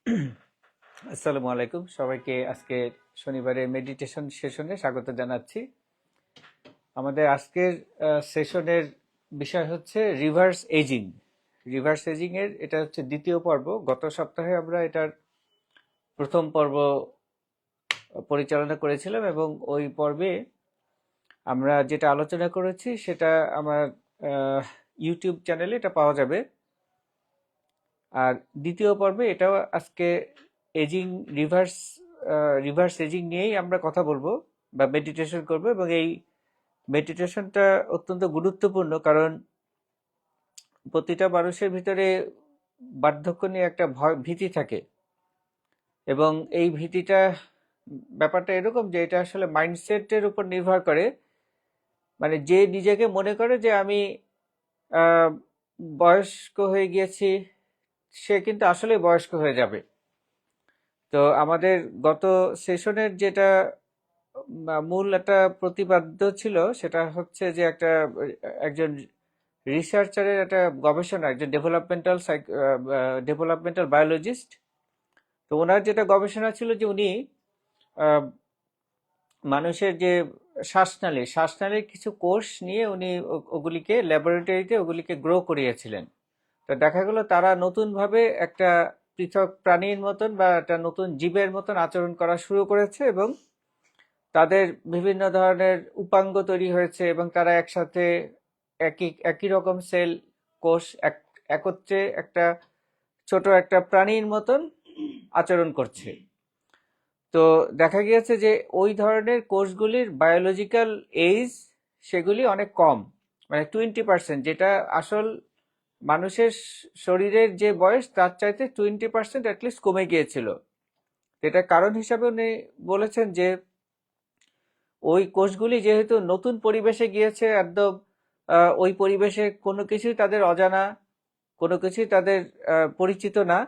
আসসালামু আলাইকুম সবাইকে। আজকে শনিবারের মেডিটেশন সেশনে স্বাগত জানাচ্ছি। আমাদের আজকের সেশনের বিষয় হচ্ছে রিভার্স এজিং। রিভার্স এজিং এর এটা হচ্ছে দ্বিতীয় পর্ব। গত সপ্তাহে আমরা এটার প্রথম পর্ব পরিচালনা করেছিলাম এবং ওই পর্বে আমরা যেটা আলোচনা করেছি সেটা আমার ইউটিউব চ্যানেলে এটা পাওয়া যাবে। আর দ্বিতীয় পর্বে এটাও আজকে এজিং রিভার্স রিভার্স এজিং নিয়েই আমরা কথা বলবো বা মেডিটেশন করব। এবং এই মেডিটেশনটা অত্যন্ত গুরুত্বপূর্ণ, কারণ প্রতিটা মানুষের ভিতরে বার্ধক্য নিয়ে একটা ভয় ভীতি থাকে। এবং এই ভীতিটা ব্যাপারটা এরকম যে এটা আসলে মাইন্ডসেটের উপর নির্ভর করে। মানে যে নিজেকে মনে করে যে আমি আহ, বয়স্ক হয়ে গিয়েছি, সে কিন্তু আসলে বয়স্ক হয়ে যাবে। তো আমাদের গত সেশনের যেটা মূল একটা প্রতিপাদ্য ছিল সেটা হচ্ছে যে একজন রিসার্চারের একটা গবেষণা, একজন ডেভেলপমেন্টাল বায়োলজিস্ট। তো ওনার যেটা গবেষণা ছিল যে উনি আহ, মানুষের যে শ্বাসনালীর কিছু কোষ নিয়ে উনি ওগুলিকে ল্যাবরেটরিতে ওগুলিকে গ্রো করিয়েছিলেন। তো দেখা গেল তারা নতুনভাবে একটা পৃথক প্রাণীর মতন বা একটা নতুন জীবের মতন আচরণ করা শুরু করেছে এবং তাদের বিভিন্ন ধরনের উপাঙ্গ তৈরি হয়েছে এবং তারা একসাথে একই একই রকম সেল কোষ একত্রে একটা ছোট একটা প্রাণীর মতন আচরণ করছে। তো দেখা গিয়েছে যে ওই ধরনের কোষগুলির বায়োলজিক্যাল এজ সেগুলি অনেক কম, মানে 20%, যেটা আসল মানুষের শরীরের যে বয়স তার চাইতে 20% অ্যাটলিস্ট কমে গিয়েছিল। এটা কারণ হিসাবে উনি বলেছেন যে ওই কোষগুলি যেহেতু নতুন পরিবেশে গিয়েছে, একদম ওই পরিবেশে কোনো কিছুই তাদের অজানা, কোনো কিছুই তাদের পরিচিত না,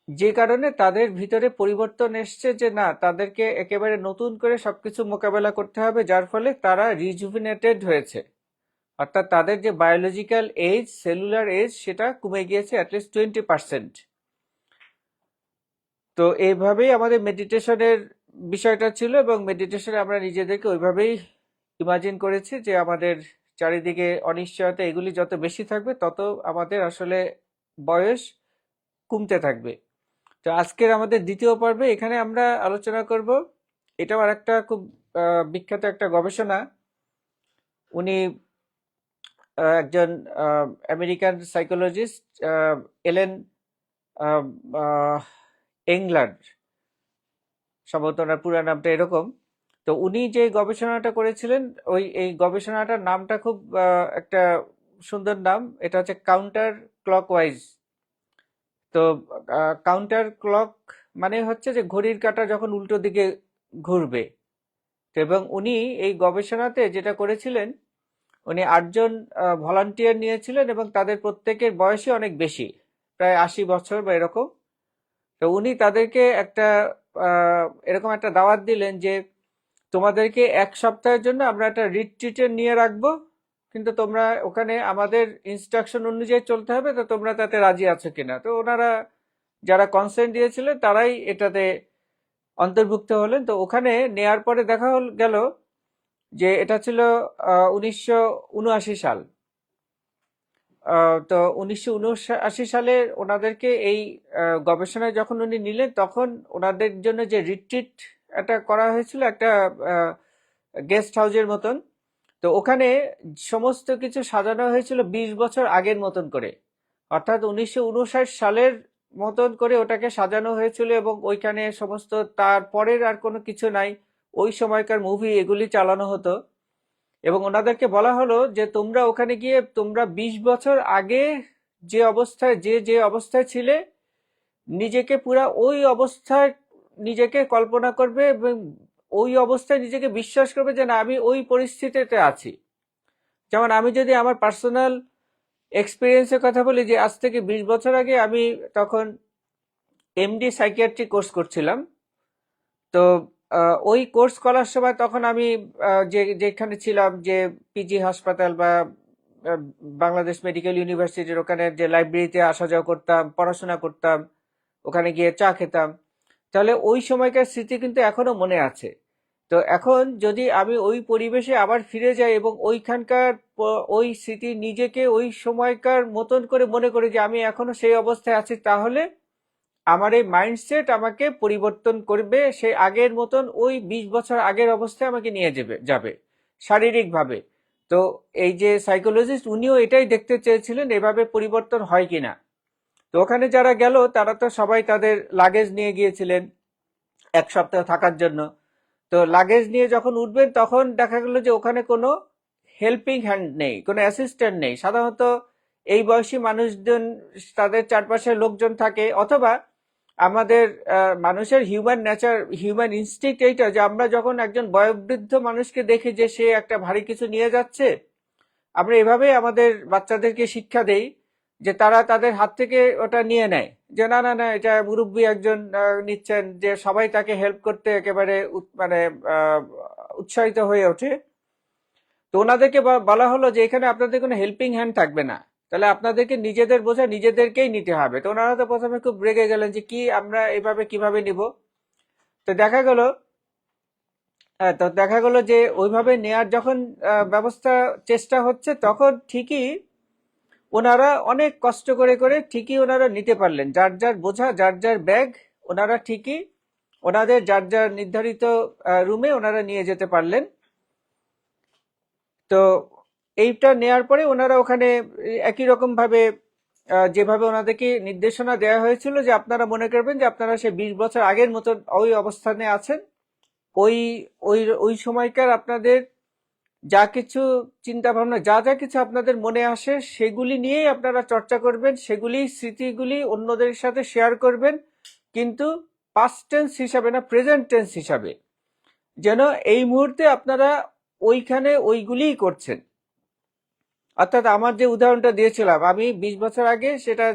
যে কারণে তাদের ভিতরে পরিবর্তন এসছে যে না, তাদেরকে একেবারে নতুন করে সবকিছু মোকাবেলা করতে হবে, যার ফলে তারা রিজুভিনেটেড হয়েছে। অর্থাৎ তাদের যে বায়োলজিক্যাল এজ, সেলুলার এজ, সেটা কমে গিয়েছে অ্যাটলিস্ট 20%। তো এইভাবেই আমাদের মেডিটেশনের বিষয়টা ছিল এবং মেডিটেশনে আমরা নিজেদেরকে ওইভাবেই ইমাজিন করেছি যে আমাদের চারিদিকে অনিশ্চয়তা এগুলি যত বেশি থাকবে তত আমাদের আসলে বয়স কমতে থাকবে। তো আজকের আমাদের দ্বিতীয় পর্বে এখানে আমরা আলোচনা করব, এটাও আর একটা খুব বিখ্যাত একটা গবেষণা। উনি একজন আমেরিকান সাইকোলজিস্ট, এলেন আহ, আহ, এংলান্ড, সম্ভবত ওনার পুরো নামটা এরকম। তো উনি যে গবেষণাটা করেছিলেন, এই গবেষণাটার নামটা খুব একটা সুন্দর নাম। এটা হচ্ছে কাউন্টার ক্লকওয়াইজ। তো কাউন্টার ক্লক মানে হচ্ছে যে ঘড়ির কাঁটা যখন উল্টো দিকে ঘুরবে। তো এবং উনি এই গবেষণাতে যেটা করেছিলেন, উনি 8 জন ভলান্টিয়ার নিয়েছিলেন এবং তাদের প্রত্যেকের বয়সই অনেক বেশি, প্রায় 80 বছর বা এরকম। তো উনি তাদেরকে এরকম একটা দাওয়াত দিলেন যে তোমাদেরকে 1 সপ্তাহের জন্য আমরা একটা রিট্রিটে নিয়ে রাখবো, কিন্তু তোমরা ওখানে আমাদের ইনস্ট্রাকশন অনুযায়ী চলতে হবে। তো তোমরা তাতে রাজি আছো কিনা? তো ওনারা যারা কনসেন্ট দিয়েছিলেন তারাই এটাতে অন্তর্ভুক্ত হলেন। তো ওখানে নেয়ার পরে দেখা গেল যে এটা ছিল 1979 সাল। তো 1979 সালে ওনাদেরকে এই গবেষণায় যখন উনি নিলেন, তখন ওনাদের জন্য যে রিট্রিট একটা করা হয়েছিল, একটা গেস্ট হাউসের মতন। তো ওখানে সমস্ত কিছু সাজানো হয়েছিল 20 বছর আগের মতন করে, অর্থাৎ 1959 সালের মতন করে ওটাকে সাজানো হয়েছিল এবং ওইখানে সমস্ত তার পরের আর কোনো কিছু নাই, ওই সময়কার মুভি এগুলি চালানো হতো। এবং ওনাদেরকে বলা হলো যে তোমরা ওখানে গিয়ে তোমরা 20 বছর আগে যে অবস্থায় ছিলে, নিজেকে পুরা ওই অবস্থায় নিজেকে কল্পনা করবে এবং ওই অবস্থায় নিজেকে বিশ্বাস করবে যে না, আমি ওই পরিস্থিতিতে আছি। যেমন আমি যদি আমার পার্সোনাল এক্সপিরিয়েন্সের কথা বলি, যে আজ থেকে 20 বছর আগে আমি তখন এমডি সাইকিয়াট্রি কোর্স করছিলাম। তো ওই কোর্স করার সময় তখন আমি যেখানে ছিলাম, যে পিজি হাসপাতাল বা বাংলাদেশ মেডিকেল ইউনিভার্সিটির ওখানে যে লাইব্রেরিতে আসা যাওয়া করতাম, পড়াশোনা করতাম, ওখানে গিয়ে চা খেতাম। তাহলে ওই সময়কার স্মৃতি কিন্তু এখনো মনে আছে। তো এখন যদি আমি ওই পরিবেশে আবার ফিরে যাই এবং ওইখানকার ওই স্মৃতি নিজেকে ওই সময়কার মতন করে মনে করি যে আমি এখনো সেই অবস্থায় আছি, তাহলে আমার এই মাইন্ডসেট আমাকে পরিবর্তন করবে, সেই আগের মতন ওই 20 বছর আগের অবস্থায় আমাকে নিয়ে যাবে শারীরিকভাবে। তো এই যে সাইকোলজিস্ট উনিও এটাই দেখতে চেয়েছিলেন এভাবে পরিবর্তন হয় কিনা। তো ওখানে যারা গেল তারা তো সবাই তাদের লাগেজ নিয়ে গিয়েছিলেন 1 সপ্তাহ থাকার জন্য। তো লাগেজ নিয়ে যখন উঠবেন তখন দেখা গেল যে ওখানে কোনো হেল্পিং হ্যান্ড নেই, কোনো অ্যাসিস্ট্যান্ট নেই। সাধারণত এই বয়সী মানুষজন তাদের চারপাশে লোকজন থাকে, অথবা আমাদের মানুষের হিউম্যান নেচার, হিউম্যান ইনস্টিংক্ট এইটা যে আমরা যখন একজন বয়োবৃদ্ধ মানুষকে দেখি যে সে একটা ভারী কিছু নিয়ে যাচ্ছে, আমরা এভাবেই আমাদের বাচ্চাদেরকে শিক্ষা দেই যে তারা তাদের হাত থেকে ওটা নিয়ে নেয়, যে না না না এটা মুরব্বী একজন নিচ্ছেন, যে সবাই তাকে হেল্প করতে একেবারে মানে উৎসাহিত হয়ে ওঠে। তো ওনাদেরকে বলা হলো যে এখানে আপনাদের কোনো হেল্পিং হ্যান্ড থাকবে না, তাহলে আপনাদেরকে নিজেদের বোঝা নিজেদেরকেই নিতে হবে। তো ওনারা তো প্রথমে খুব রেগে গেলেন যে কি আমরা এভাবে কিভাবে নিব। তো দেখা গেল যে ওইভাবে নেয়ার যখন ব্যবস্থা চেষ্টা হচ্ছে, তখন ঠিকই ওনারা অনেক কষ্ট করে করে ঠিকই ওনারা নিতে পারলেন যার যার বোঝা, যার যার ব্যাগ। ওনারা ঠিকই ওনাদের যার যার নির্ধারিত রুমে ওনারা নিয়ে যেতে পারলেন। তো এইটা নেয়ার পরে ওনারা ওখানে একই রকম ভাবে যেভাবে ওনাদেরকে নির্দেশনা দেওয়া হয়েছিল যে আপনারা মনে করবেন যে আপনারা সে 20 বছর আগের মতো ওই অবস্থানে আছেন, ওই ওই ওই সময়কার আপনাদের যা কিছু চিন্তা ভাবনা, যা যা কিছু আপনাদের মনে আসে সেগুলি নিয়েই আপনারা চর্চা করবেন, সেগুলি স্মৃতিগুলি অন্যদের সাথে শেয়ার করবেন, কিন্তু পাস্ট টেন্স হিসাবে না, প্রেজেন্ট টেন্স হিসাবে, যেন এই মুহূর্তে আপনারা ওইখানে ওইগুলিই করছেন। অর্থাৎ আমার যে উদাহরণটা দিয়েছিলাম আমি 20 বছর আগে, সেটা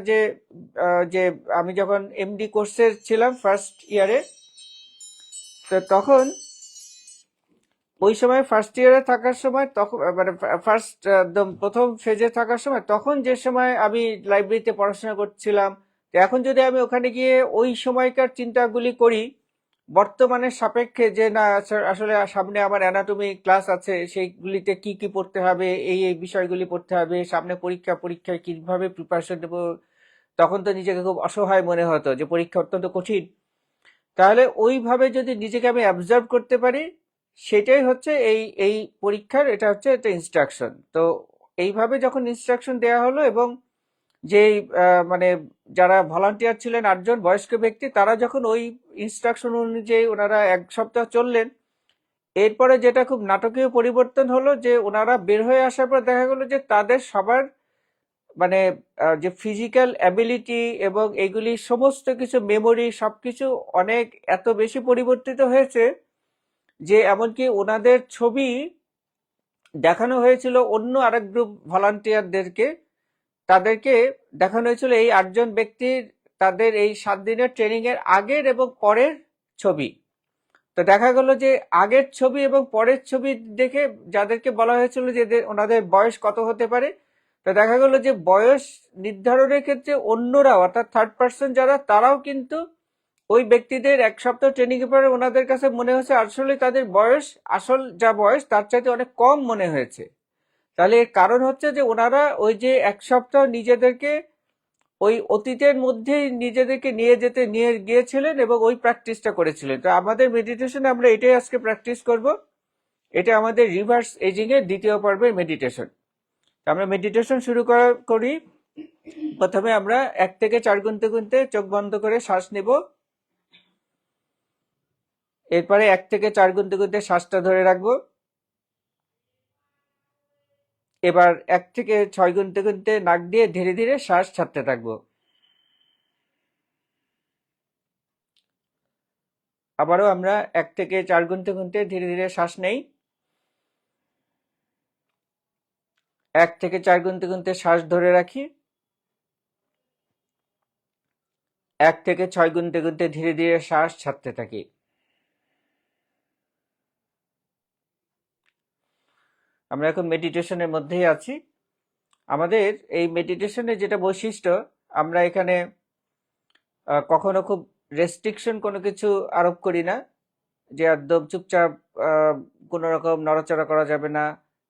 যে আমি যখন এমডি কোর্সের ছিলাম ফার্স্ট ইয়ারে, তো তখন ওই সময় ফার্স্ট ইয়ারে থাকার সময়, তখন মানে ফার্স্ট একদম প্রথম ফেজে থাকার সময়, তখন যে সময় আমি লাইব্রেরিতে পড়াশোনা করছিলাম, তো এখন যদি আমি ওখানে গিয়ে ওই সময়কার চিন্তাগুলি করি বর্তমানের সাপেক্ষে, যে না আসলে সামনে আমার অ্যানাটমি ক্লাস আছে, সেইগুলিতে কি কি পড়তে হবে, এই বিষয়গুলি পড়তে হবে, সামনে পরীক্ষায় কিভাবে প্রিপারেশন নেব, তখন তো নিজেকে খুব অসহায় মনে হতো যে পরীক্ষা অত্যন্ত কঠিন। তাহলে ওইভাবে যদি নিজেকে আমি অবজার্ভ করতে পারি, সেটাই হচ্ছে এই এই পরীক্ষার, এটা হচ্ছে একটা ইনস্ট্রাকশন। তো এইভাবে যখন ইনস্ট্রাকশন দেওয়া হলো, এবং যেই মানে যারা ভলান্টিয়ার ছিলেন 8 জন বয়স্ক ব্যক্তি, তারা যখন ওই ইনস্ট্রাকশন অনুযায়ী ওনারা 1 সপ্তাহ চললেন, এরপরে যেটা খুব নাটকীয় পরিবর্তন হলো যে ওনারা বের হয়ে আসার পর দেখা গেলো যে তাদের সবার মানে যে ফিজিক্যাল অ্যাবিলিটি এবং এগুলি সমস্ত কিছু, মেমোরি সবকিছু অনেক এত বেশি পরিবর্তিত হয়েছে যে এমনকি ওনাদের ছবি দেখানো হয়েছিল অন্য আরেক গ্রুপ ভলান্টিয়ারদেরকে, তাদেরকে দেখানো হয়েছিল এই 8 জন ব্যক্তির তাদের এই 7 দিনের ট্রেনিং এর আগের এবং পরের ছবি। তো দেখা গেল যে আগের ছবি এবং পরের ছবি দেখে যাদেরকে বলা হয়েছিল যে ওনাদের বয়স কত হতে পারে, তো দেখা গেল যে বয়স নির্ধারণের ক্ষেত্রে অন্যরাও, অর্থাৎ থার্ড পার্সন যারা, তারাও কিন্তু ওই ব্যক্তিদের 1 সপ্তাহ ট্রেনিং এর পরে ওনাদের কাছে মনে হয়েছে আসলে তাদের বয়স, আসল যা বয়স তার চাইতে অনেক কম মনে হয়েছে। তাহলে এর কারণ হচ্ছে যে ওনারা ওই যে 1 সপ্তাহ নিজেদেরকে ওই অতীতের মধ্যেই নিজেদেরকে নিয়ে গিয়েছিলেন এবং ওই প্র্যাকটিসটা করেছিলেন। তো আমাদের মেডিটেশনে আমরা এটাই আজকে প্র্যাকটিস করব। এটা আমাদের রিভার্স এজিং এর দ্বিতীয় পর্বের মেডিটেশন। আমরা মেডিটেশন শুরু করি। প্রথমে আমরা 1 থেকে 4 গুনতে গুনতে চোখ বন্ধ করে শ্বাস নেব। এরপরে 1 থেকে 4 গুনতে গুনতে শ্বাসটা ধরে রাখবো। এবার 1 থেকে 6 গুনতে গুনতে নাক দিয়ে ধীরে ধীরে শ্বাস ছাড়তে থাকবো। আবারও আমরা 1 থেকে 4 গুনতে গুনতে ধীরে ধীরে শ্বাস নেই। 1 থেকে 4 গুনতে গুনতে শ্বাস ধরে রাখি। 1 থেকে 6 গুনতে গুনতে ধীরে ধীরে শ্বাস ছাড়তে থাকি। আমরা এখন মেডিটেশনের মধ্যেই আছি। আমাদের এই মেডিটেশনের যেটা বৈশিষ্ট্য, আমরা এখানে কখনো খুব রেস্ট্রিকশন কোনো কিছু আরোপ করি না, যে একদম চুপচাপ কোনো রকম নড়াচড়া করা যাবে না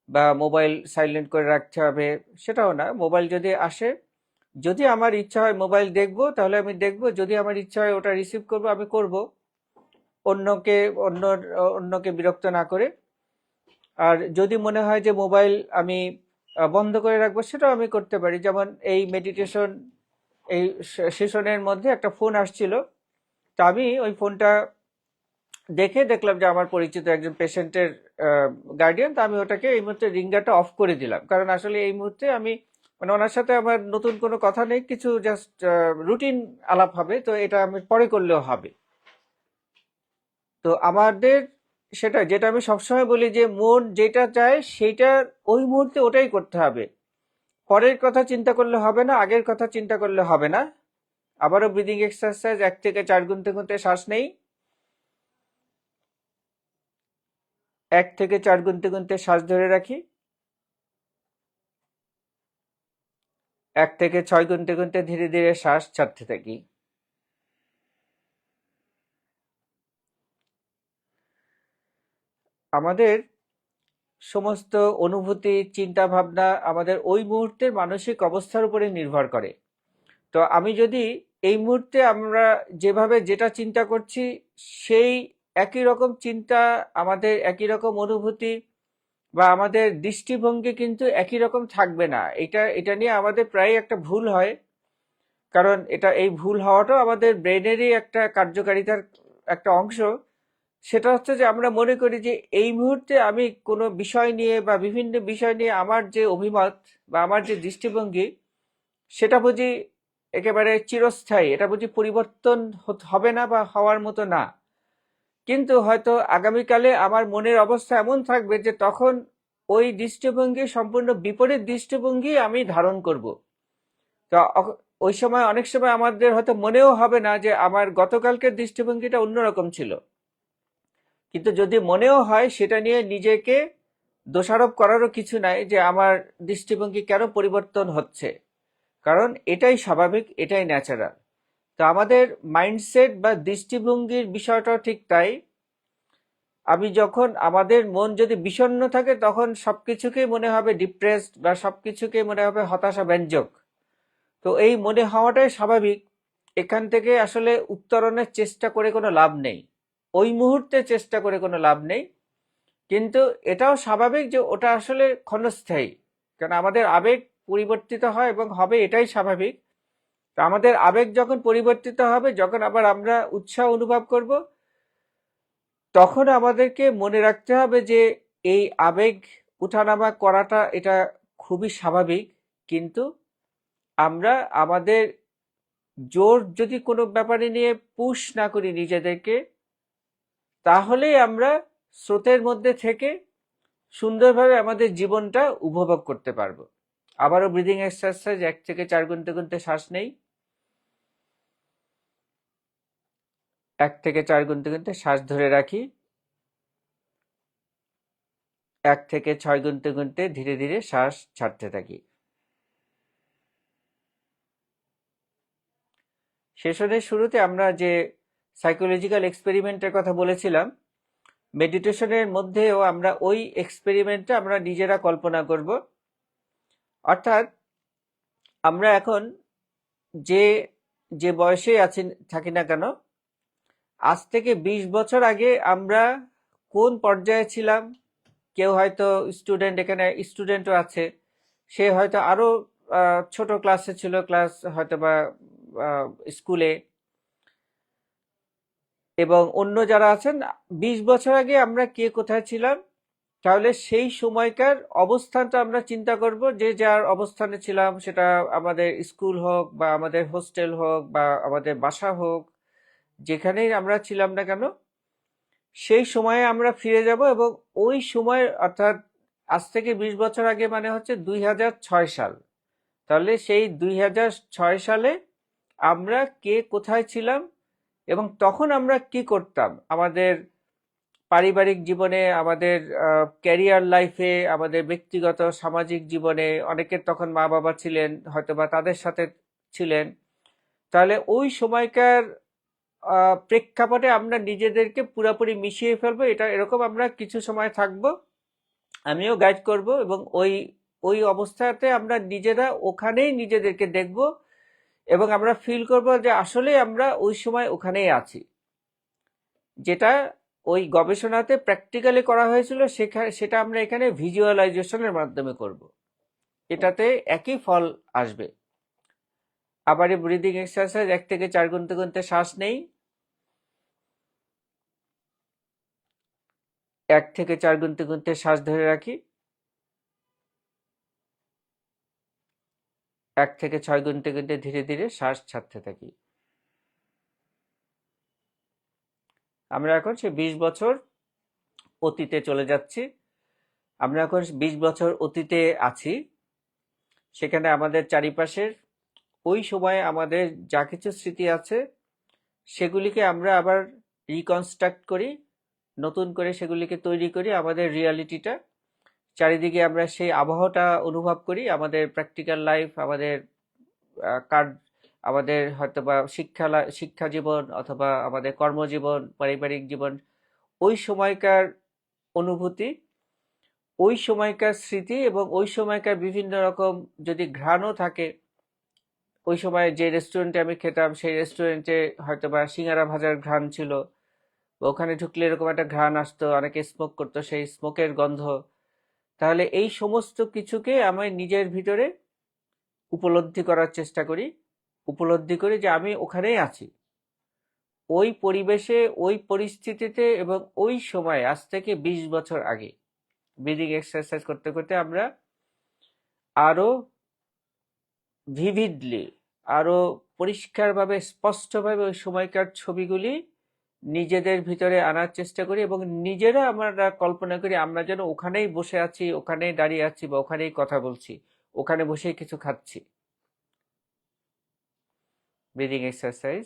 বা মোবাইল সাইলেন্ট করে রাখতে হবে, সেটাও না। মোবাইল যদি আসে, যদি আমার ইচ্ছা হয় মোবাইল দেখবো তাহলে আমি দেখবো, যদি আমার ইচ্ছা হয় ওটা রিসিভ করবো আমি করব, অন্যকে অন্য অন্যকে বিরক্ত না করে। আর যদি মনে হয় যে মোবাইল আমি বন্ধ করে রাখবো, সেটাও আমি করতে পারি। যেমন এই মেডিটেশন এই সেশনের মধ্যে একটা ফোন আসছিল, তা আমি ওই ফোনটা দেখে দেখলাম যে আমার পরিচিত একজন পেশেন্টের গার্ডিয়ান, তা আমি ওটাকে এই মুহূর্তে রিঙ্গারটা অফ করে দিলাম, কারণ আসলে এই মুহূর্তে আমি মানে ওনার সাথে আমার নতুন কোনো কথা নেই, কিছু জাস্ট রুটিন আলাপ হবে, তো এটা আমি পরে করলেও হবে। তো আমাদের সেটা যেটা আমি সবসময় বলি যে মন যেটা চায় সেইটা ওই মুহূর্তে ওটাই করতে হবে, পরের কথা চিন্তা করলে হবে না, আগের কথা চিন্তা করলে হবে না। আবারও ব্রিদিং এক্সারসাইজ, 1 থেকে 4 গুনতে গুনতে শ্বাস নেই, 1 থেকে 4 গুনতে গুনতে শ্বাস ধরে রাখি, 1 থেকে 6 গুনতে গুনতে ধীরে ধীরে শ্বাস ছাড়তে থাকি। আমাদের সমস্ত অনুভূতি, চিন্তা ভাবনা আমাদের ওই মুহূর্তের মানসিক অবস্থার উপরে নির্ভর করে। তো আমি যদি এই মুহূর্তে আমরা যেভাবে যেটা চিন্তা করছি, সেই একই রকম চিন্তা, আমাদের একই রকম অনুভূতি বা আমাদের দৃষ্টিভঙ্গি কিন্তু একই রকম থাকবে না। এটা নিয়ে আমাদের প্রায় একটা ভুল হয়, কারণ এই ভুল হওয়াটাও আমাদের ব্রেনেরই একটা কার্যকারিতার একটা অংশ। সেটা হচ্ছে যে আমরা মনে করি যে এই মুহূর্তে আমি কোনো বিষয় নিয়ে বা বিভিন্ন বিষয় নিয়ে আমার যে অভিমত বা আমার যে দৃষ্টিভঙ্গি, সেটা বুঝি একেবারে চিরস্থায়ী, এটা বুঝি পরিবর্তন হবে না বা হওয়ার মতো না। কিন্তু হয়তো আগামীকালে আমার মনের অবস্থা এমন থাকবে যে তখন ওই দৃষ্টিভঙ্গি সম্পূর্ণ বিপরীত দৃষ্টিভঙ্গি আমি ধারণ করব। তো ওই সময় অনেক সময় আমাদের হয়তো মনেও হবে না যে আমার গতকালকের দৃষ্টিভঙ্গিটা অন্যরকম ছিল, কিন্তু যদি মনেও হয়, সেটা নিয়ে নিজেকে দোষারোপ করারও কিছু নাই যে আমার দৃষ্টিভঙ্গি কেন পরিবর্তন হচ্ছে, কারণ এটাই স্বাভাবিক, এটাই ন্যাচারাল। তো আমাদের মাইন্ডসেট বা দৃষ্টিভঙ্গির বিষয়টাও ঠিক তাই। আমি যখন আমাদের মন যদি বিষণ্ণ থাকে, তখন সবকিছুকেই মনে হবে ডিপ্রেসড বা সবকিছুকেই মনে হবে হতাশা ব্যঞ্জক। তো এই মনে হওয়াটাই স্বাভাবিক, এখান থেকে আসলে উত্তরণের চেষ্টা করে কোনো লাভ নেই, ওই মুহূর্তে চেষ্টা করে কোনো লাভ নেই। কিন্তু এটাও স্বাভাবিক যে ওটা আসলে ক্ষণস্থায়ী, কারণ আমাদের আবেগ পরিবর্তিত হয় এবং হবে, এটাই স্বাভাবিক। তো আমাদের আবেগ যখন পরিবর্তিত হবে, যখন আবার আমরা উৎসাহ অনুভব করব, তখন আমাদেরকে মনে রাখতে হবে যে এই আবেগ উঠানামা করাটা এটা খুবই স্বাভাবিক। কিন্তু আমরা আমাদের জোর যদি কোনো ব্যাপারে নিয়ে পুশ না করি নিজেদেরকে, তাহলেই আমরা স্রোতের মধ্যে থেকে সুন্দরভাবে আমাদের জীবনটা উপভোগ করতে পারবো। আবারও ব্রিদিং এক্সারসাইজ, 1 থেকে 4 গুনতে গুনতে শ্বাস নেই, 1 থেকে 4 গুনতে গুনতে শ্বাস ধরে রাখি, 1 থেকে 6 গুনতে গুনতে ধীরে ধীরে শ্বাস ছাড়তে থাকি। সেশনের শুরুতে আমরা যে সাইকোলজিক্যাল এক্সপেরিমেন্টের কথা বলেছিলাম, মেডিটেশনের মধ্যেও আমরা ওই এক্সপেরিমেন্টটা আমরা নিজেরা কল্পনা করব। অর্থাৎ আমরা এখন যে যে বয়সে আছি থাকি না কেন, আজ থেকে 20 বছর আগে আমরা কোন পর্যায়ে ছিলাম। কেউ হয়তো স্টুডেন্ট, এখানে স্টুডেন্টও আছে, সে হয়তো আরো ছোট ক্লাসে ছিল, ক্লাস হয়তো বা স্কুলে, এবং অন্য যারা আছেন 20 বছর আগে আমরা কে কোথায় ছিলাম। তাহলে সেই সময়কার অবস্থানটা আমরা চিন্তা করব, যে যার অবস্থানে ছিলাম, সেটা আমাদের স্কুল হোক বা আমাদের হোস্টেল হোক বা আমাদের বাসা হোক, যেখানেই আমরা ছিলাম না কেন, সেই সময়ে আমরা ফিরে যাব এবং ওই সময়, অর্থাৎ আজ থেকে 20 বছর আগে মানে হচ্ছে 2006 সাল। তাহলে সেই 2006 সালে আমরা কে কোথায় ছিলাম এবং তখন আমরা কি করতাম আমাদের পারিবারিক জীবনে, আমাদের ক্যারিয়ার লাইফে, আমাদের ব্যক্তিগত সামাজিক জীবনে। অনেকের তখন মা বাবা ছিলেন, হয়তো বা তাদের সাথে ছিলেন, তাহলে ওই সময়কার প্রেক্ষাপটে আমরা নিজেদেরকে পুরাপুরি মিশিয়ে ফেলবো। এটা এরকম আমরা কিছু সময় থাকবো, আমিও গাইড করব, এবং ওই ওই অবস্থাতে আমরা নিজেরা ওখানেই নিজেদেরকে দেখব, এবং আমরা ফিল করব যে আসলে আমরা ওই সময় ওখানেই আছি। যেটা ওই গবেষণাতে প্র্যাকটিক্যালি করা হয়েছিল সেটা আমরা এখানে ভিজুয়ালাইজেশনের মাধ্যমে করব। এটাতে একই ফল আসবে। আবার এই ব্রিদিং এক্সারসাইজ 1 থেকে 4 গুনতে গুনতে শ্বাস নেই, 1 থেকে 4 গুনতে গুনতে শ্বাস ধরে রাখি, 1 থেকে 6 গুনতে গুনতে ধীরে ধীরে শ্বাস ছাড়তে থাকি। আমরা এখন সে 20 বছর অতীতে চলে যাচ্ছি। আমরা এখন 20 বছর অতীতে আছি। সেখানে আমাদের চারিপাশের ওই সময়ে আমাদের যা কিছু স্মৃতি আছে সেগুলিকে আমরা আবার রিকনস্ট্রাক্ট করি, নতুন করে সেগুলিকে তৈরি করি আমাদের রিয়ালিটিটা। চারিদিকে আমরা সেই আবহাওয়াটা অনুভব করি, আমাদের প্র্যাকটিক্যাল লাইফ, আমাদের কার আমাদের হয়তোবা শিক্ষা জীবন অথবা আমাদের কর্মজীবন, পারিবারিক জীবন, ওই সময়কার অনুভূতি, ওই সময়কার স্মৃতি, এবং ওই সময়কার বিভিন্ন রকম যদি ঘ্রাণও থাকে, ওই সময় যে রেস্টুরেন্টে আমি খেতাম সেই রেস্টুরেন্টে হয়তোবা সিঙ্গারা ভাজার ঘ্রাণ ছিল, বা ওখানে ঢুকলে এরকম একটা ঘ্রাণ আসতো, অনেকে স্মোক করতো, সেই স্মোকের গন্ধ। তাহলে এই সমস্ত কিছুকে আমি নিজের ভিতরে উপলব্ধি করার চেষ্টা করি, উপলব্ধি করি যে আমি ওখানেই আছি, ওই পরিবেশে, ওই পরিস্থিতিতে, এবং ওই সময় আজ থেকে 20 বছর আগে। ব্রিদিং এক্সারসাইজ করতে করতে আমরা আরো ভিভিডলি, আরো পরিষ্কারভাবে, স্পষ্টভাবে ওই সময়কার ছবিগুলি নিজেদের ভিতরে আনার চেষ্টা করি, এবং নিজেরা আমরা কল্পনা করি আমরা যেন ওখানেই বসে আছি, ওখানেই দাঁড়িয়ে আছি, বা ওখানেই কথা বলছি, ওখানে বসেই কিছু খাচ্ছি। Breathing exercise.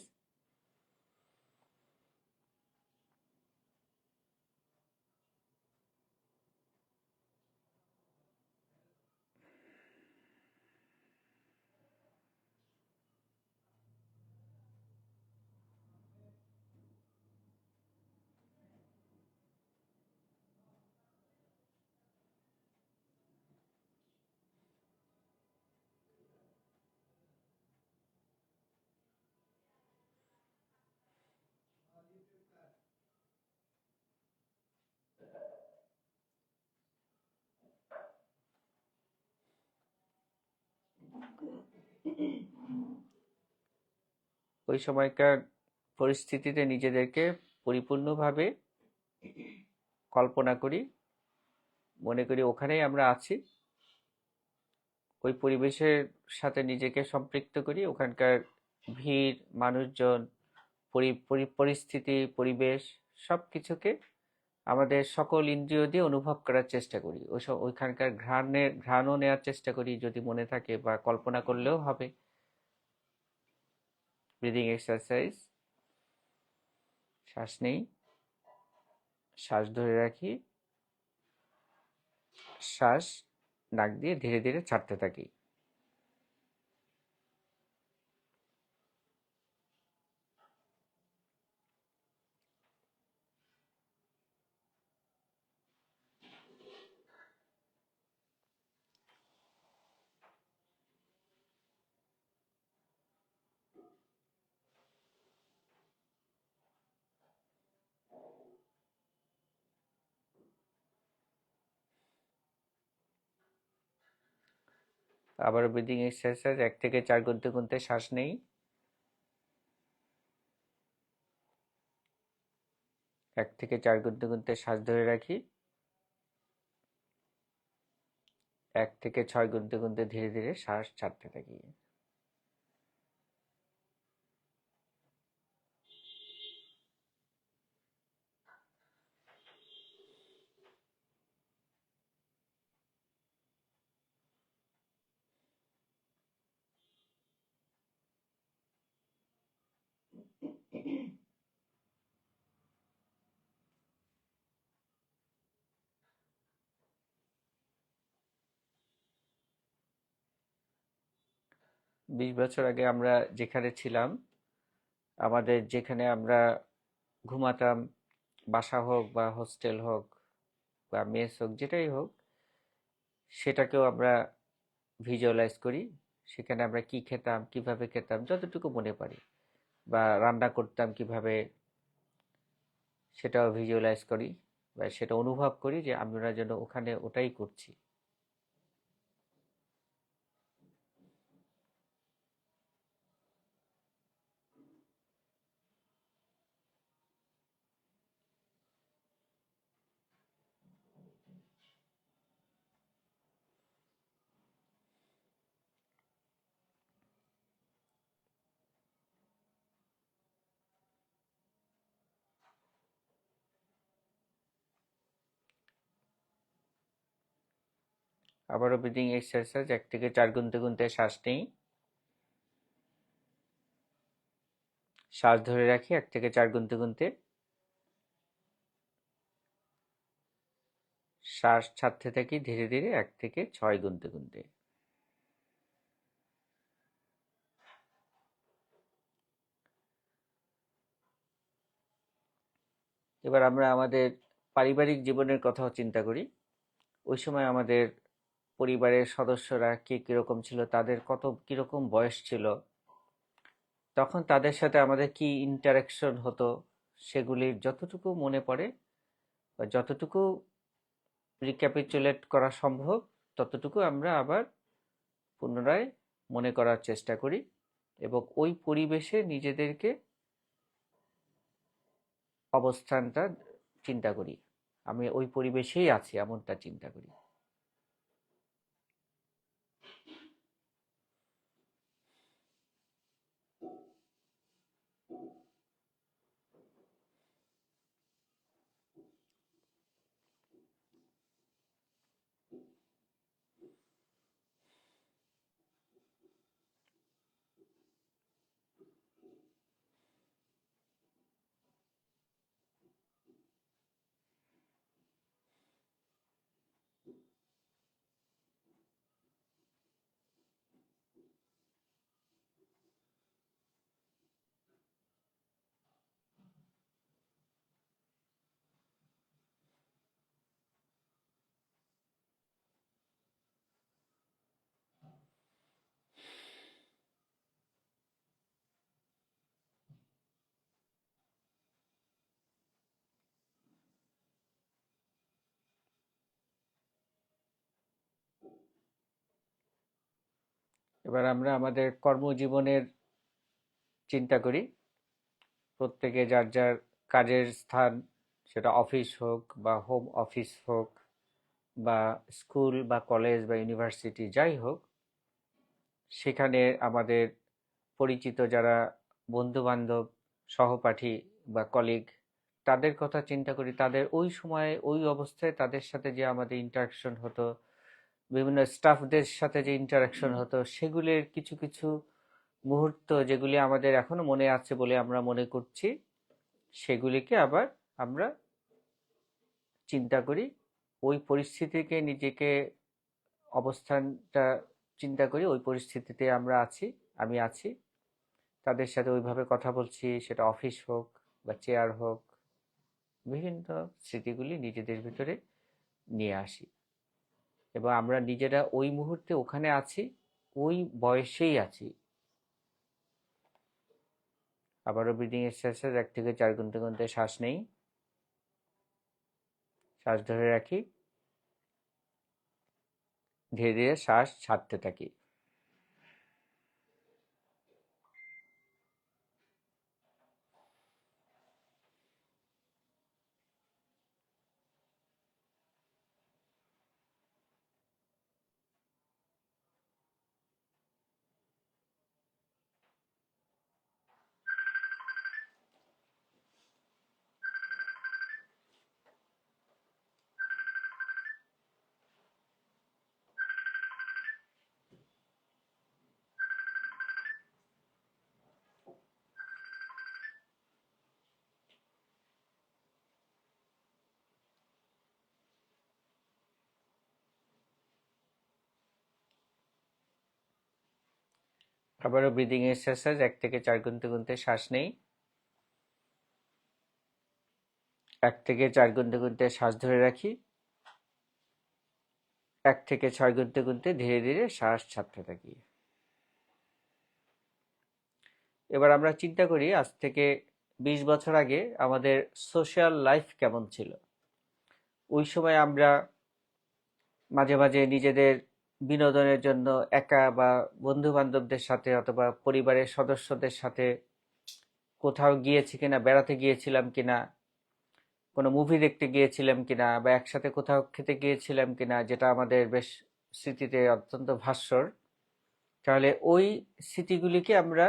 ওই সময়কার পরিস্থিতিতে নিজেদেরকে পরিপূর্ণভাবে কল্পনা করি, মনে করি ওখানেই আমরা আছি, ওই পরিবেশের সাথে নিজেকে সম্পৃক্ত করি, ওখানকার ভিড়, মানুষজন, পরিস্থিতি, পরিবেশ, সবকিছুকে আমাদের সকল ইন্দ্রিয় দিয়ে অনুভব করার চেষ্টা করি। ওইখানকার ঘ্রাণও নেওয়ার চেষ্টা করি যদি মনে থাকে, বা কল্পনা করলেও হবে। Breathing exercise. শ্বাস নেই, শ্বাস ধরে রাখি, শ্বাস নাক দিয়ে ধীরে ধীরে ছাড়তে থাকি। আবার ব্রিদিং এক্সারসাইজ। 1 থেকে 4 গুনতে গুনতে শ্বাস নেই, 1 থেকে 4 গুনতে গুনতে শ্বাস ধরে রাখি, 1 থেকে 6 গুনতে গুনতে ধীরে ধীরে শ্বাস ছাড়তে থাকি। 20 বছর আগে আমরা যেখানে ছিলাম, আমাদের যেখানে আমরা ঘুমাতাম, বাসা হোক বা হোস্টেল হোক বা মেস হোক, যেটাই হোক, সেটাকেও আমরা ভিজুয়ালাইজ করি। সেখানে আমরা কি খেতাম, কিভাবে খেতাম, যতটুকু মনে পারি, বা রান্না করতাম কিভাবে, সেটাও ভিজুয়ালাইজ করি, বা সেটা অনুভব করি যে আমরা যেন ওখানে ওটাই করছি। আবারও ব্রিদিং এক্সারসাইজ, 1 থেকে 4 গুনতে গুনতে শ্বাস নেই, শ্বাস ধরে রাখি 1 থেকে 4 গুনতে গুনতে, শ্বাস ছাড়তে থাকি ধীরে ধীরে 1 থেকে 6 গুনতে গুনতে। এবার আমরা আমাদের পারিবারিক জীবনের কথাও চিন্তা করি। ওই সময় আমাদের পরিবারের সদস্যরা কে কিরকম ছিল, তাদের কত কিরকম বয়স ছিল, তখন তাদের সাথে আমাদের কি ইন্টারাকশন হতো, সেগুলির যতটুকু মনে পড়ে বা যতটুকু রিক্যাপিচুলেট করা সম্ভব, ততটুকু আমরা আবার পুনরায় মনে করার চেষ্টা করি এবং ওই পরিবেশে নিজেদেরকে অবস্থানটা চিন্তা করি। আমি ওই পরিবেশেই আছি এমনটা চিন্তা করি। এবার আমরা আমাদের কর্মজীবনের চিন্তা করি। প্রত্যেকে যার যার কাজের স্থান, সেটা অফিস হোক বা হোম অফিস হোক বা স্কুল বা কলেজ বা ইউনিভার্সিটি যাই হোক, সেখানে আমাদের পরিচিত যারা বন্ধু বান্ধব, সহপাঠী বা কলিগ, তাদের কথা চিন্তা করি। তাদের ওই সময়ে ওই অবস্থায় তাদের সাথে যে আমাদের ইন্টারাকশন হতো, বিভিন্ন স্টাফদের সাথে যে ইন্টারাকশন হতো, সেগুলির কিছু কিছু মুহূর্ত যেগুলি আমাদের এখনো মনে আছে বলে আমরা মনে করছি, সেগুলিকে আবার আমরা চিন্তা করি। ওই পরিস্থিতিকে নিজেকে অবস্থানটা চিন্তা করি, ওই পরিস্থিতিতে আমরা আছি, আমি আছি, তাদের সাথে ওইভাবে কথা বলছি, সেটা অফিস হোক বা চেয়ার হোক, বিভিন্ন স্মৃতিগুলি নিজেদের ভিতরে নিয়ে আসি এবং আমরা নিজেরা ওই মুহূর্তে ওখানে আছি, ওই বয়সেই আছি। আবারও ব্রিদিং এক্সারসাইজ, 1 থেকে 4 গুনতে গুনতে শ্বাস নেই, শ্বাস ধরে রাখি, ধীরে ধীরে শ্বাস ছাড়তে থাকি। আবারও ব্রিদিং এক্সারসাইজ 1 থেকে 4 গুনতে গুনতে শ্বাস নেই, 1 থেকে 4 গুনতে গুনতে শ্বাস ধরে রাখি, 1 থেকে 6 গুনতে গুনতে ধীরে ধীরে শ্বাস ছাড়তে থাকি। এবার আমরা চিন্তা করি আজ থেকে 20 বছর আগে আমাদের সোশ্যাল লাইফ কেমন ছিল। ওই সময় আমরা মাঝে মাঝে নিজেদের বিনোদনের জন্য একা বা বন্ধু বান্ধবদের সাথে অথবা পরিবারের সদস্যদের সাথে কোথাও গিয়েছি কিনা, বেড়াতে গিয়েছিলাম কিনা, কোনো মুভি দেখতে গিয়েছিলাম কিনা, বা একসাথে কোথাও খেতে গিয়েছিলাম কিনা, যেটা আমাদের বেশ স্মৃতিতে অত্যন্ত ভাস্বর। তাহলে ওই স্মৃতিগুলিকে আমরা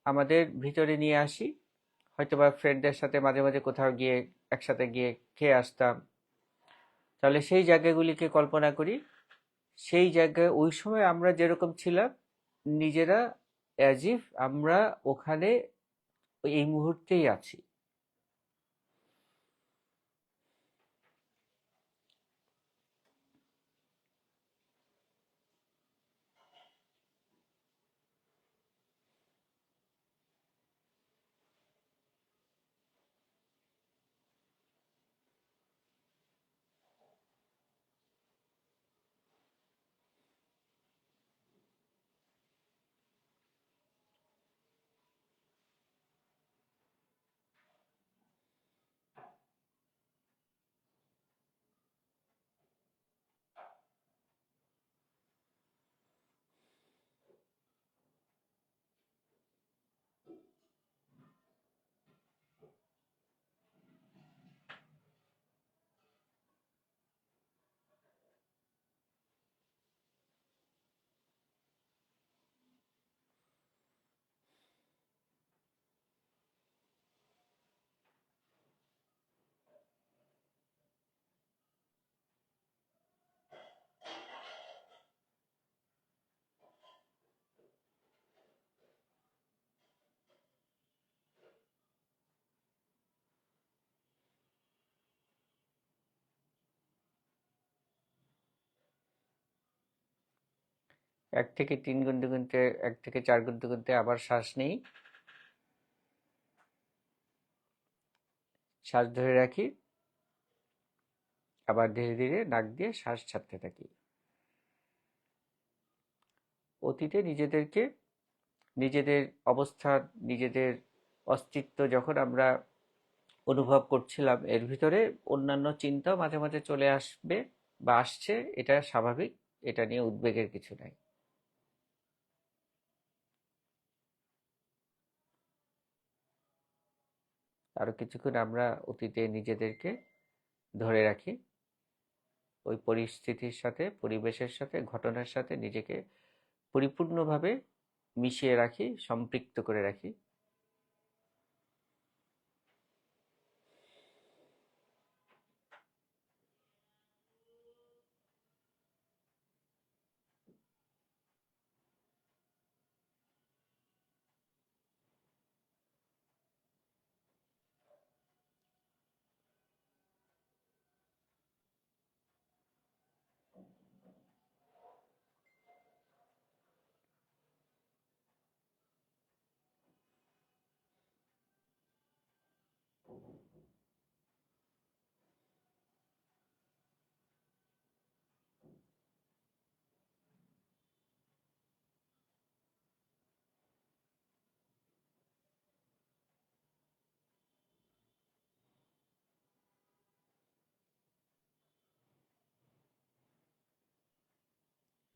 আমাদের ভিতরে নিয়ে আসি। হয়তোবা ফ্রেন্ডদের সাথে মাঝে মাঝে কোথাও গিয়ে একসাথে গিয়ে খেয়ে আসতাম। তাহলে সেই জায়গাগুলিকে কল্পনা করি, সেই জায়গায় ওই সময় আমরা যেরকম ছিলাম নিজেরা, অ্যাজ ইফ আমরা ওখানে এই মুহূর্তেই আছি। 1 থেকে 3 গুনতে গুনতে, 1 থেকে 4 গুনতে গুনতে আবার শ্বাস নেই, শ্বাস ধরে রাখি, আবার ধীরে ধীরে নাক দিয়ে শ্বাস ছাড়তে থাকি। অতীতে নিজেদেরকে, নিজেদের অবস্থান, নিজেদের অস্তিত্ব যখন আমরা অনুভব করছিলাম, এর ভিতরে অন্যান্য চিন্তাও মাঝে মাঝে চলে আসবে বা আসছে, এটা স্বাভাবিক, এটা নিয়ে উদ্বেগের কিছু নাই। আরো কিছুক্ষণ আমরা অতীতে নিজেদেরকে ধরে রাখি, ওই পরিস্থিতির সাথে, পরিবেশের সাথে, ঘটনার সাথে নিজেকে পরিপূর্ণভাবে মিশিয়ে রাখি, সম্পৃক্ত করে রাখি।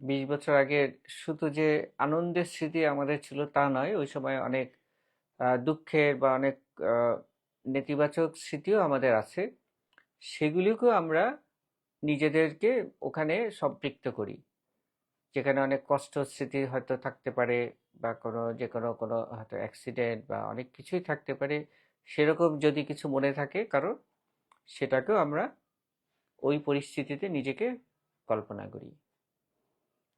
20 বছর আগের শুধু যে আনন্দের স্মৃতি আমাদের ছিল তা নয়, ওই সময় অনেক দুঃখের বা অনেক আহ, নেতিবাচক স্মৃতিও আমাদের আছে। সেগুলিকেও আমরা নিজেদেরকে ওখানে সম্পৃক্ত করি, যেখানে অনেক কষ্ট স্মৃতি হয়তো থাকতে পারে, বা কোনো যে কোনো কোনো হয়তো অ্যাক্সিডেন্ট বা অনেক কিছুই থাকতে পারে। সেরকম যদি কিছু মনে থাকে কারণ, সেটাকেও আমরা ওই পরিস্থিতিতে নিজেকে কল্পনা করি।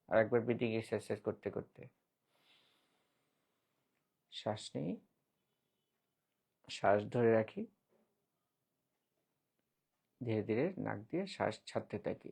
আর একবার ব্রিদিং এক্সারসাইজ করতে করতে শ্বাস নিই, শ্বাস ধরে রাখি, ধীরে ধীরে নাক দিয়ে শ্বাস ছাড়তে থাকি।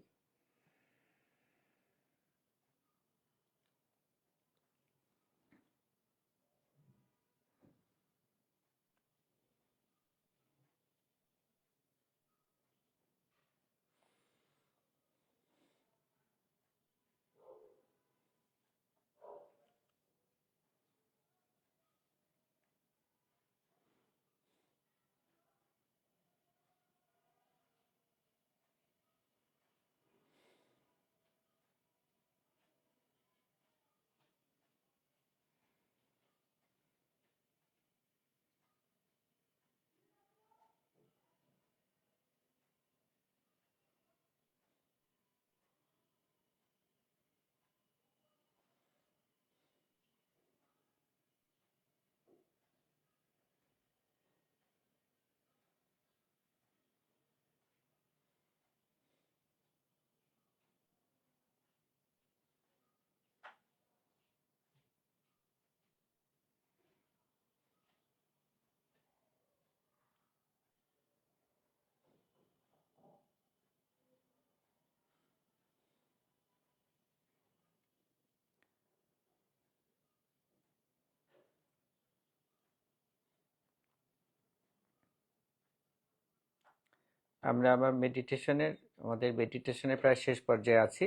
আমাদের মেডিটেশনের প্রায় শেষ পর্যায়ে আছি।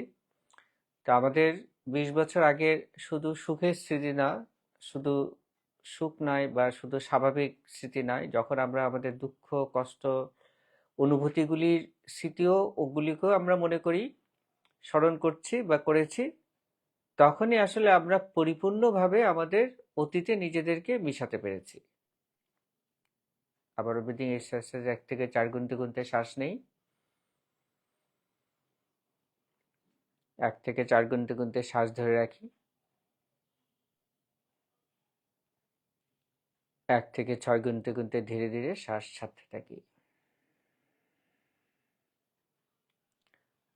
তো আমাদের 20 বছর আগের শুধু সুখের স্মৃতি না, শুধু সুখ নয় বা শুধু স্বাভাবিক স্মৃতি নয়, যখন আমরা আমাদের দুঃখ কষ্ট অনুভূতিগুলির স্মৃতিও ওগুলিকেও আমরা মনে করি, স্মরণ করছি বা করেছি, তখনই আসলে আমরা পরিপূর্ণভাবে আমাদের অতীতে নিজেদেরকে মিশাতে পেরেছি। আবারও ব্রিদিং এক্সারসাইজ 1 থেকে 4 গুনতে গুনতে শ্বাস নেই। 1 থেকে 4 গুনতে গুনতে শ্বাস ধরে রাখি। 1 থেকে 6 গুনতে গুনতে ধীরে ধীরে শ্বাস ছাড়তে থাকি।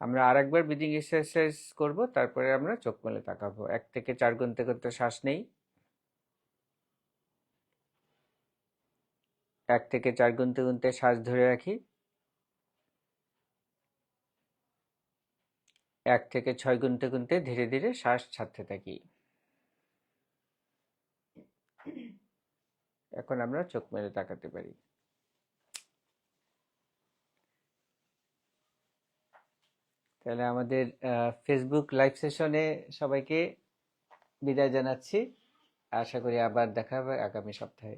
আমরা আরেকবার ব্রিদিং এক্সারসাইজ করব, তারপরে আমরা চোখ মেলে তাকাবো। 1 থেকে 4 গুনতে গুনতে শ্বাস নেই। 1 থেকে 4 গুনতে গুনতে শ্বাস ধরে রাখি। 1 থেকে 6 গুনতে গুনতে ধীরে ধীরে শ্বাস ছাড়তে থাকি। এখন আমরা চোখ মেলে তাকাতে পারি। তাহলে আমাদের ফেসবুক লাইভ সেশনে সবাইকে বিদায় জানাচ্ছি। আশা করি আবার দেখা হবে আগামী সপ্তাহে।